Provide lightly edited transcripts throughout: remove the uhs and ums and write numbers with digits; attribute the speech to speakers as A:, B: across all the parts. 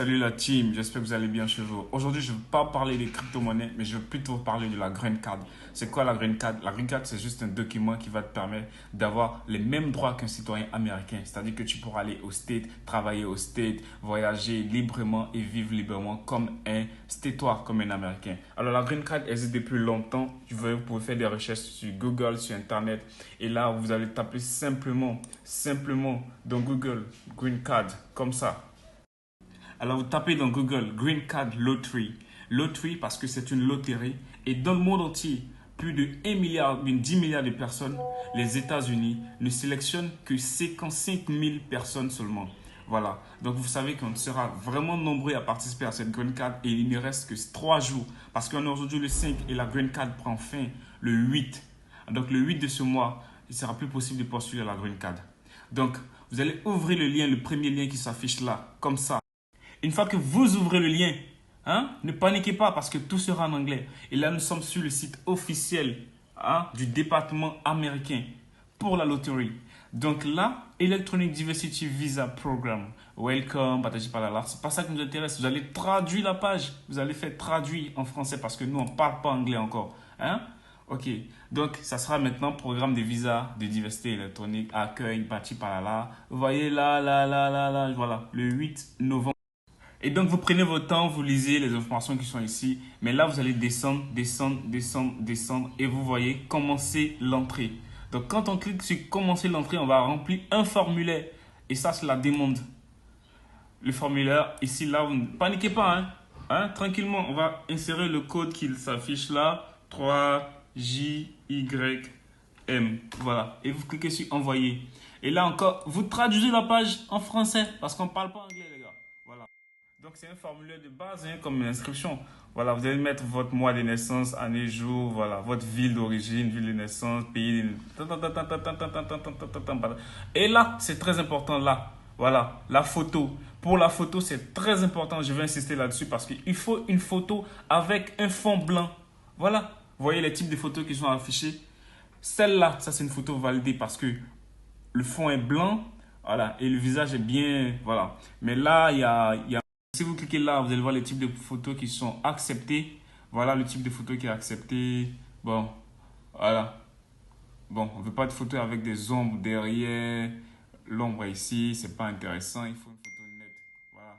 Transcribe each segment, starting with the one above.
A: Salut la team, j'espère que vous allez bien chez vous. Aujourd'hui, je ne veux pas parler des crypto-monnaies, mais je veux plutôt parler de la Green Card. C'est quoi la Green Card? La Green Card, c'est juste un document qui va te permettre d'avoir les mêmes droits qu'un citoyen américain. C'est-à-dire que tu pourras aller au State, travailler au State, voyager librement et vivre librement comme un Stétois, comme un Américain. Alors la Green Card existe depuis longtemps. Vous pouvez faire des recherches sur Google, sur Internet. Et là, vous allez taper simplement dans Google, Green Card, comme ça. Alors, vous tapez dans Google Green Card Lottery. Lottery parce que c'est une loterie. Et dans le monde entier, plus de 1 milliard, 10 milliards de personnes, les États-Unis ne sélectionnent que 55 000 personnes seulement. Voilà. Donc, vous savez qu'on sera vraiment nombreux à participer à cette Green Card et il ne reste que 3 jours. Parce qu'on est aujourd'hui le 5 et la Green Card prend fin le 8. Donc, le 8 de ce mois, il sera plus possible de poursuivre la Green Card. Donc, vous allez ouvrir le lien, le premier lien qui s'affiche là, comme ça. Une fois que vous ouvrez le lien, ne paniquez pas parce que tout sera en anglais. Et là, nous sommes sur le site officiel du département américain pour la loterie. Donc là, Electronic Diversity Visa Program. Welcome, patati palala. C'est pas ça qui nous intéresse. Vous allez traduire la page. Vous allez faire traduire en français parce que nous, on ne parle pas anglais encore. Ok. Donc, ça sera maintenant programme de visa de diversité électronique, accueil, patati palala. Vous voyez là, voilà, le 8 novembre. Et donc, vous prenez votre temps, vous lisez les informations qui sont ici. Mais là, vous allez descendre. Et vous voyez commencer l'entrée. Donc, quand on clique sur commencer l'entrée, on va remplir un formulaire. Et ça, c'est la demande. Le formulaire, ici, là, vous ne paniquez pas. Tranquillement, on va insérer le code qui s'affiche là. 3JYM. Voilà. Et vous cliquez sur envoyer. Et là encore, vous traduisez la page en français parce qu'on ne parle pas anglais, les gars. Voilà. Donc, c'est un formulaire de base, comme une inscription. Voilà, vous allez mettre votre mois de naissance, année, jour, voilà, votre ville d'origine, ville de naissance, pays de... Et là, c'est très important, là. Voilà, la photo. Pour la photo, c'est très important. Je vais insister là-dessus parce qu'il faut une photo avec un fond blanc. Voilà. Vous voyez les types de photos qui sont affichées. Celle-là, ça, c'est une photo validée parce que le fond est blanc. Voilà, et le visage est bien... Voilà. Mais là, il y a si vous cliquez là, vous allez voir les types de photos qui sont acceptées. Voilà le type de photo qui est accepté. Bon, voilà. Bon, on ne veut pas de photos avec des ombres derrière. L'ombre ici, c'est pas intéressant. Il faut une photo nette. Voilà.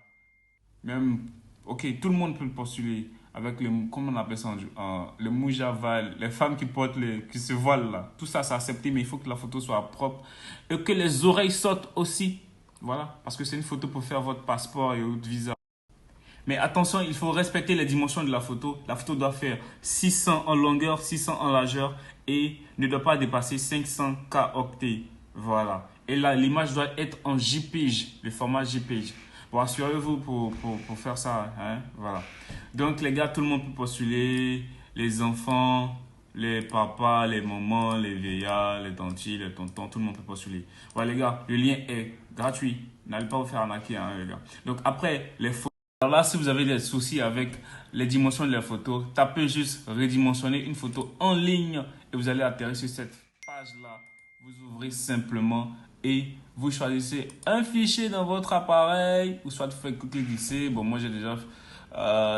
A: Même, ok, tout le monde peut le postuler avec le, comment on appelle ça, le moujaval, les femmes qui portent qui se voilent là. Tout ça, c'est accepté, mais il faut que la photo soit propre et que les oreilles sortent aussi. Voilà, parce que c'est une photo pour faire votre passeport et votre visa. Mais attention, il faut respecter les dimensions de la photo. La photo doit faire 600 en longueur, 600 en largeur et ne doit pas dépasser 500 koctets. Voilà. Et là, l'image doit être en JPEG, le format JPEG. Bon, assurez-vous pour faire ça. Voilà. Donc, les gars, tout le monde peut postuler. Les enfants, les papas, les mamans, les vieillards, les tantis, les tontons, tout le monde peut postuler. Voilà, les gars, le lien est gratuit. N'allez pas vous faire arnaquer, les gars. Donc, après, les photos. Alors là, si vous avez des soucis avec les dimensions de la photo, tapez juste redimensionner une photo en ligne et vous allez atterrir sur cette page-là. Vous ouvrez simplement et vous choisissez un fichier dans votre appareil ou soit vous faites copier-glisser. Bon, moi j'ai déjà...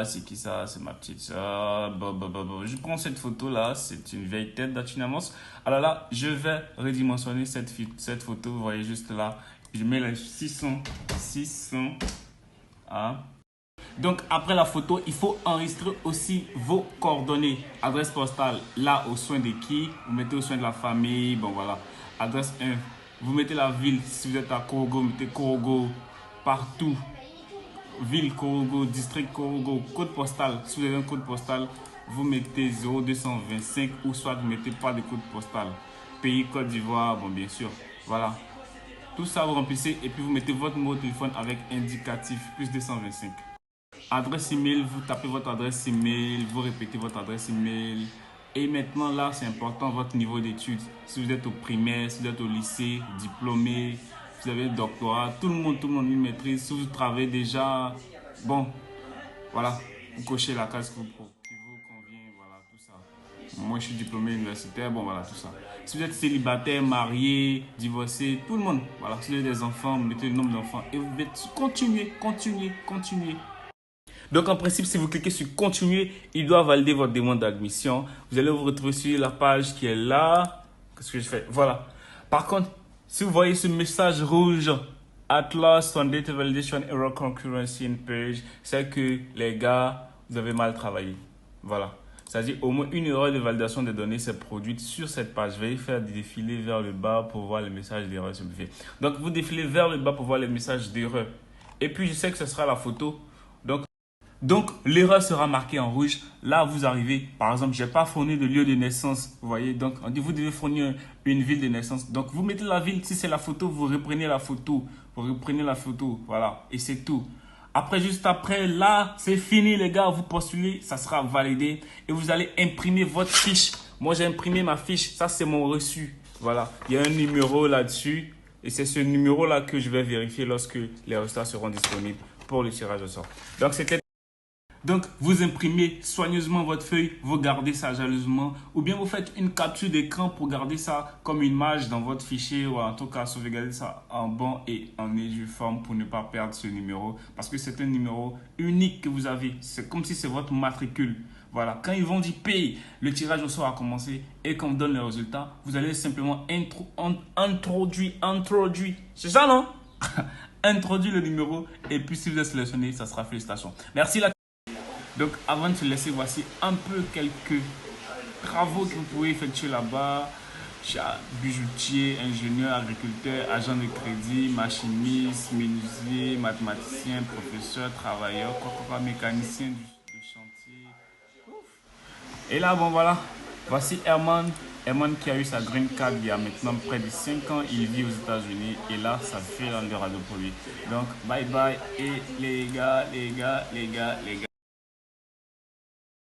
A: c'est qui ça? C'est ma petite soeur. Bon. Je prends cette photo-là, c'est une vieille tête d'Achinamos. Alors là, je vais redimensionner cette photo, vous voyez juste là. Je mets les 600. Donc, après la photo, il faut enregistrer aussi vos coordonnées. Adresse postale, là, aux soins de qui? Vous mettez aux soins de la famille. Bon, voilà. Adresse 1. Vous mettez la ville. Si vous êtes à Korogo, vous mettez Korogo partout. Ville Korogo, district Korogo. Code postal. Si vous avez un code postal, vous mettez 0225 ou soit vous mettez pas de code postal. Pays Côte d'Ivoire, bon, bien sûr. Voilà. Tout ça, vous remplissez et puis vous mettez votre numéro de téléphone avec indicatif plus 225. Adresse email, vous tapez votre adresse email, vous répétez votre adresse email. Et maintenant, là, c'est important votre niveau d'études. Si vous êtes au primaire, si vous êtes au lycée, diplômé, si vous avez un doctorat, tout le monde une maîtrise. Si vous travaillez déjà, bon, voilà, vous cochez la case qui vous convient, voilà, tout ça. Moi, je suis diplômé universitaire, bon, voilà, tout ça. Si vous êtes célibataire, marié, divorcé, tout le monde. Voilà, si vous avez des enfants, mettez le nombre d'enfants et vous mettez continuer, continuer, continuer. Donc, en principe, si vous cliquez sur continuer, il doit valider votre demande d'admission. Vous allez vous retrouver sur la page qui est là. Qu'est-ce que je fais? Voilà. Par contre, si vous voyez ce message rouge, At last, on data validation error concurrency in page, c'est que les gars, vous avez mal travaillé. Voilà. C'est-à-dire, au moins une erreur de validation des données s'est produite sur cette page. Veuillez faire défiler vers le bas pour voir les messages d'erreur simplifiés. Donc, vous défilez vers le bas pour voir les messages d'erreur. Et puis, je sais que ce sera la photo. Donc, l'erreur sera marquée en rouge. Là, vous arrivez, par exemple, je n'ai pas fourni de lieu de naissance. Vous voyez, donc, on dit, vous devez fournir une ville de naissance. Donc, vous mettez la ville. Si c'est la photo, vous reprenez la photo. Vous reprenez la photo. Voilà. Et c'est tout. Après, juste après, là, c'est fini, les gars. Vous postulez, ça sera validé. Et vous allez imprimer votre fiche. Moi, j'ai imprimé ma fiche. Ça, c'est mon reçu. Voilà. Il y a un numéro là-dessus. Et c'est ce numéro-là que je vais vérifier lorsque les résultats seront disponibles pour le tirage au sort. Donc, vous imprimez soigneusement votre feuille, vous gardez ça jalousement ou bien vous faites une capture d'écran pour garder ça comme image dans votre fichier ou en tout cas sauvegarder ça en bon et en éduforme pour ne pas perdre ce numéro parce que c'est un numéro unique que vous avez. C'est comme si c'est votre matricule. Voilà, quand ils vont dire paye, le tirage au sort a commencé et qu'on vous donne les résultats, vous allez simplement introduire. C'est ça, non? Introduire le numéro et puis si vous êtes sélectionné, ça sera félicitations. Merci la. Donc, avant de se laisser, voici un peu quelques travaux que vous pouvez effectuer là-bas. Bijoutier, ingénieur, agriculteur, agent de crédit, machiniste, menuisier, mathématicien, professeur, travailleur, mécanicien du chantier. Et là, bon voilà, voici Herman. Herman qui a eu sa green card il y a maintenant près de 5 ans. Il vit aux États-Unis et là, ça fait l'endroit pour lui. Donc, bye bye. Et les gars.